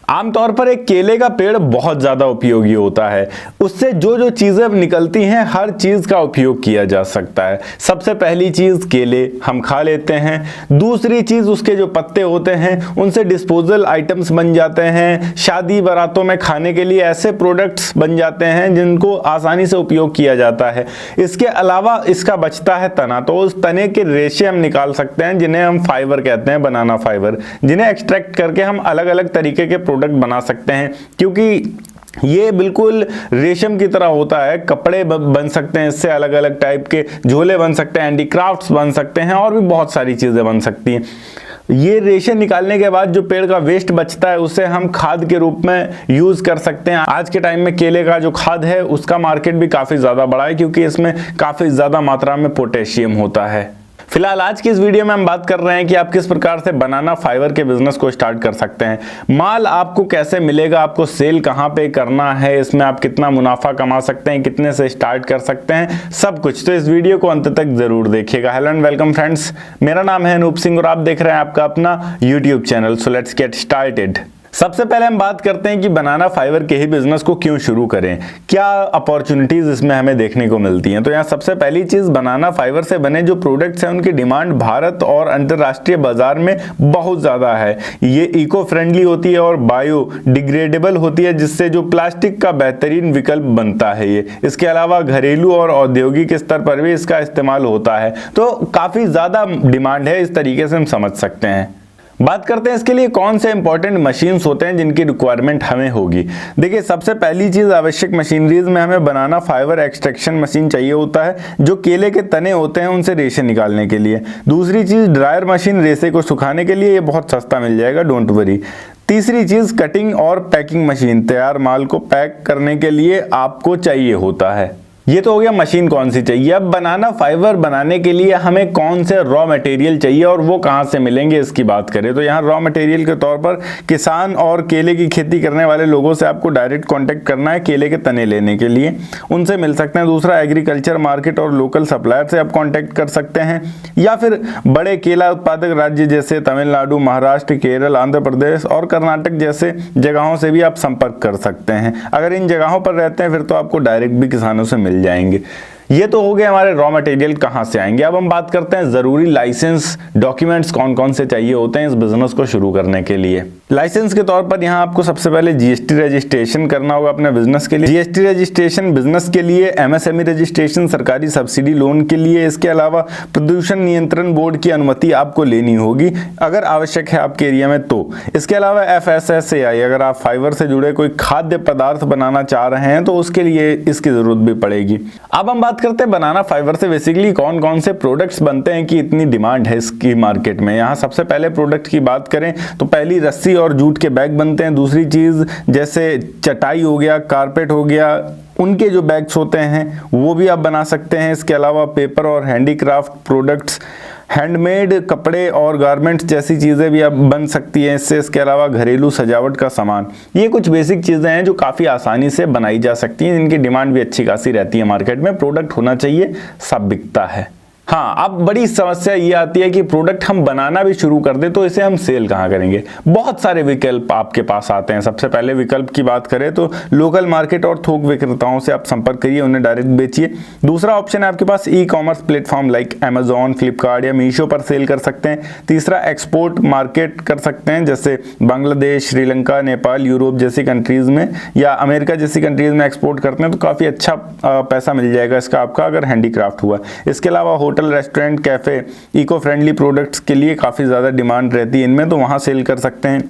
आमतौर पर एक केले का पेड़ बहुत ज़्यादा उपयोगी होता है। उससे जो जो चीज़ें निकलती हैं हर चीज़ का उपयोग किया जा सकता है। सबसे पहली चीज़ केले हम खा लेते हैं। दूसरी चीज़ उसके जो पत्ते होते हैं उनसे डिस्पोजल आइटम्स बन जाते हैं। शादी बारातों में खाने के लिए ऐसे प्रोडक्ट्स बन जाते हैं जिनको आसानी से उपयोग किया जाता है। इसके अलावा इसका बचता है तना, तो उस तने के रेशे हम निकाल सकते हैं जिन्हें हम फाइबर कहते हैं, बनाना फाइबर, जिन्हें एक्सट्रैक्ट करके हम अलग अलग तरीके के प्रोडक्ट बना सकते हैं। क्योंकि ये बिल्कुल रेशम की तरह होता है। कपड़े बन सकते हैं इससे, अलग अलग टाइप के झोले बन सकते हैं, हैंडीक्राफ्ट्स बन सकते हैं और भी बहुत सारी चीज़ें बन सकती हैं। ये रेशे निकालने के बाद जो पेड़ का वेस्ट बचता है उसे हम खाद के रूप में यूज़ कर सकते हैं। आज के टाइम में केले का जो खाद है उसका मार्केट भी काफ़ी ज़्यादा बड़ा है क्योंकि इसमें काफ़ी ज़्यादा मात्रा में पोटेशियम होता है। फिलहाल आज की इस वीडियो में हम बात कर रहे हैं कि आप किस प्रकार से बनाना फाइबर के बिजनेस को स्टार्ट कर सकते हैं। माल आपको कैसे मिलेगा, आपको सेल कहां पे करना है, इसमें आप कितना मुनाफा कमा सकते हैं, कितने से स्टार्ट कर सकते हैं, सब कुछ। तो इस वीडियो को अंत तक जरूर देखिएगा। हेलो एंड वेलकम फ्रेंड्स, मेरा नाम है अनूप सिंह और आप देख रहे हैं आपका अपना YouTube channel. So let's get started. सबसे पहले हम बात करते हैं कि बनाना फाइबर के ही बिजनेस को क्यों शुरू करें, क्या अपॉर्चुनिटीज इसमें हमें देखने को मिलती हैं। तो यहाँ सबसे पहली चीज, बनाना फाइबर से बने जो प्रोडक्ट्स हैं उनकी डिमांड भारत और अंतर्राष्ट्रीय बाजार में बहुत ज़्यादा है। ये इको फ्रेंडली होती है और बायो डिग्रेडेबल होती है, जिससे जो प्लास्टिक का बेहतरीन विकल्प बनता है ये। इसके अलावा घरेलू और औद्योगिक स्तर पर भी इसका इस्तेमाल होता है, तो काफ़ी ज़्यादा डिमांड है, इस तरीके से हम समझ सकते हैं। बात करते हैं इसके लिए कौन से इंपॉर्टेंट मशीन्स होते हैं जिनकी रिक्वायरमेंट हमें होगी। देखिए, सबसे पहली चीज़ आवश्यक मशीनरीज में हमें बनाना फाइबर एक्सट्रैक्शन मशीन चाहिए होता है, जो केले के तने होते हैं उनसे रेशे निकालने के लिए। दूसरी चीज़ ड्रायर मशीन, रेशे को सुखाने के लिए, ये बहुत सस्ता मिल जाएगा, डोंट वरी। तीसरी चीज़ कटिंग और पैकिंग मशीन, तैयार माल को पैक करने के लिए आपको चाहिए होता है। ये तो हो गया मशीन कौन सी चाहिए। अब बनाना फाइबर बनाने के लिए हमें कौन से रॉ मटेरियल चाहिए और वो कहाँ से मिलेंगे इसकी बात करें तो यहाँ रॉ मटेरियल के तौर पर किसान और केले की खेती करने वाले लोगों से आपको डायरेक्ट कांटेक्ट करना है केले के तने लेने के लिए, उनसे मिल सकते हैं। दूसरा, एग्रीकल्चर मार्केट और लोकल सप्लायर से आप कॉन्टेक्ट कर सकते हैं, या फिर बड़े केला उत्पादक राज्य जैसे तमिलनाडु, महाराष्ट्र, केरल, आंध्र प्रदेश और कर्नाटक जैसे जगहों से भी आप संपर्क कर सकते हैं। अगर इन जगहों पर रहते हैं फिर तो आपको डायरेक्ट भी किसानों से मिल जाएंगे। ये तो हो गए हमारे रॉ मटेरियल कहाँ से आएंगे। अब हम बात करते हैं ज़रूरी लाइसेंस डॉक्यूमेंट्स कौन कौन से चाहिए होते हैं इस बिजनेस को शुरू करने के लिए। लाइसेंस के तौर पर यहाँ आपको सबसे पहले जीएसटी रजिस्ट्रेशन करना होगा अपने बिजनेस के लिए। जीएसटी रजिस्ट्रेशन बिजनेस के लिए, एमएसएमई रजिस्ट्रेशन सरकारी सब्सिडी लोन के लिए। इसके अलावा प्रदूषण नियंत्रण बोर्ड की अनुमति आपको लेनी होगी अगर आवश्यक है आपके एरिया में तो। इसके अलावा FSSAI, अगर आप फाइबर से जुड़े कोई खाद्य पदार्थ बनाना चाह रहे हैं तो उसके लिए इसकी जरूरत भी पड़ेगी। अब हम बात करते हैं बनाना फाइबर से बेसिकली कौन कौन से प्रोडक्ट्स बनते हैं कि इतनी डिमांड है इसकी मार्केट में। यहाँ सबसे पहले प्रोडक्ट की बात करें तो पहली रस्सी और जूट के बैग बनते हैं। दूसरी चीज़ जैसे चटाई हो गया, कारपेट हो गया, उनके जो बैग्स होते हैं वो भी आप बना सकते हैं। इसके अलावा पेपर और हैंडीक्राफ्ट प्रोडक्ट्स, हैंडमेड कपड़े और गारमेंट्स जैसी चीज़ें भी अब बन सकती हैं इससे। इसके अलावा घरेलू सजावट का सामान, ये कुछ बेसिक चीज़ें हैं जो काफ़ी आसानी से बनाई जा सकती हैं, जिनकी डिमांड भी अच्छी खासी रहती है मार्केट में। प्रोडक्ट होना चाहिए, सब बिकता है। हाँ, अब बड़ी समस्या ये आती है कि प्रोडक्ट हम बनाना भी शुरू कर दें तो इसे हम सेल कहाँ करेंगे। बहुत सारे विकल्प आपके पास आते हैं। सबसे पहले विकल्प की बात करें तो लोकल मार्केट और थोक विक्रेताओं से आप संपर्क करिए, उन्हें डायरेक्ट बेचिए। दूसरा ऑप्शन है आपके पास e commerce platform like Amazon, Flipkart या मीशो पर सेल कर सकते हैं। तीसरा, एक्सपोर्ट मार्केट कर सकते हैं, जैसे बांग्लादेश, श्रीलंका, नेपाल, यूरोप जैसी कंट्रीज़ में या अमेरिका जैसी कंट्रीज़ में एक्सपोर्ट करते हैं तो काफ़ी अच्छा पैसा मिल जाएगा इसका आपका अगर हैंडीक्राफ्ट हुआ। इसके अलावा hotel, restaurant, cafe, eco friendly products के लिए काफ़ी ज़्यादा डिमांड रहती है इनमें, तो वहाँ सेल कर सकते हैं।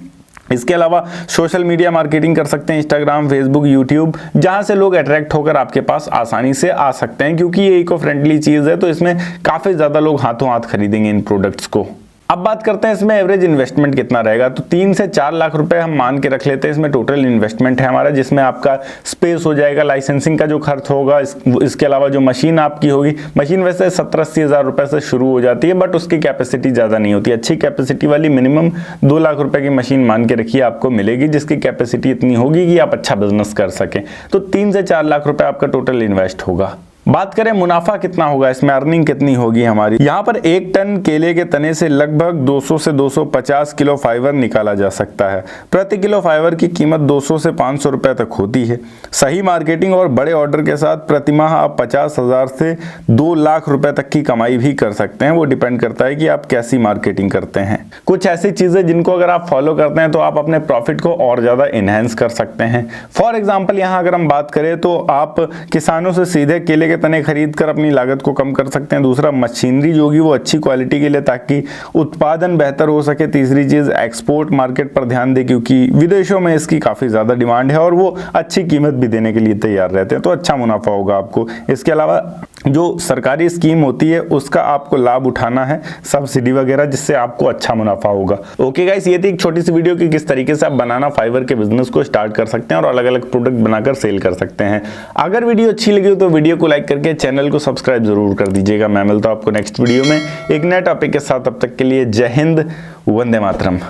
इसके अलावा सोशल मीडिया मार्केटिंग कर सकते हैं, इंस्टाग्राम, फेसबुक, यूट्यूब, जहाँ से लोग अट्रैक्ट होकर आपके पास आसानी से आ सकते हैं क्योंकि ये इको फ्रेंडली चीज़ है तो इसमें काफ़ी ज़्यादा लोग हाथों हाथ खरीदेंगे इन प्रोडक्ट्स को। अब बात करते हैं इसमें एवरेज इन्वेस्टमेंट कितना रहेगा। तो 3 से 4 लाख रुपए हम मान के रख लेते हैं इसमें टोटल इन्वेस्टमेंट है हमारा, जिसमें आपका स्पेस हो जाएगा, लाइसेंसिंग का जो खर्च होगा, इसके अलावा जो मशीन आपकी होगी। मशीन वैसे 70-80 हज़ार रुपए से शुरू हो जाती है बट उसकी कैपेसिटी ज़्यादा नहीं होती। अच्छी कैपेसिटी वाली मिनिमम 2 लाख रुपए की मशीन मान के रखिए आपको मिलेगी, जिसकी कैपेसिटी इतनी होगी कि आप अच्छा बिजनेस कर सकें। तो 3 से 4 लाख रुपए आपका टोटल इन्वेस्ट होगा। बात करें मुनाफा कितना होगा, इसमें अर्निंग कितनी होगी हमारी। यहाँ पर 1 टन केले के तने से लगभग 200 से 250 किलो फाइबर निकाला जा सकता है। प्रति किलो फाइबर की कीमत 200 से 500 रुपए तक होती है। सही मार्केटिंग और बड़े ऑर्डर के साथ प्रति माह आप 50,000 से 2 लाख रुपए तक की कमाई भी कर सकते हैं। वो डिपेंड करता है कि आप कैसी मार्केटिंग करते हैं। कुछ ऐसी चीजें जिनको अगर आप फॉलो करते हैं तो आप अपने प्रॉफिट को और ज्यादा इनहेंस कर सकते हैं। फॉर एग्जाम्पल यहाँ अगर हम बात करें तो आप किसानों से सीधे केले के तने खरीद कर अपनी लागत को कम कर सकते हैं। दूसरा, मशीनरी जो होगी वो अच्छी क्वालिटी के लिए ताकि उत्पादन बेहतर हो सके। तीसरी चीज, एक्सपोर्ट मार्केट पर ध्यान दें क्योंकि विदेशों में इसकी काफी ज्यादा डिमांड है और वो अच्छी कीमत भी देने के लिए तैयार रहते हैं, तो अच्छा मुनाफा होगा आपको। इसके अलावा जो सरकारी स्कीम होती है उसका आपको लाभ उठाना है, सब्सिडी वगैरह, जिससे आपको अच्छा मुनाफा होगा। ओके गाइस, ये थी एक छोटी सी वीडियो कि किस तरीके से आप बनाना फाइबर के बिजनेस को स्टार्ट कर सकते हैं और अलग अलग प्रोडक्ट बनाकर सेल कर सकते हैं। अगर वीडियो अच्छी लगी हो तो वीडियो को लाइक करके चैनल को सब्सक्राइब जरूर कर दीजिएगा। मैं मिलता हूं आपको नेक्स्ट वीडियो में एक नए टॉपिक के साथ। तब तक के लिए जय हिंद, वंदे मातरम।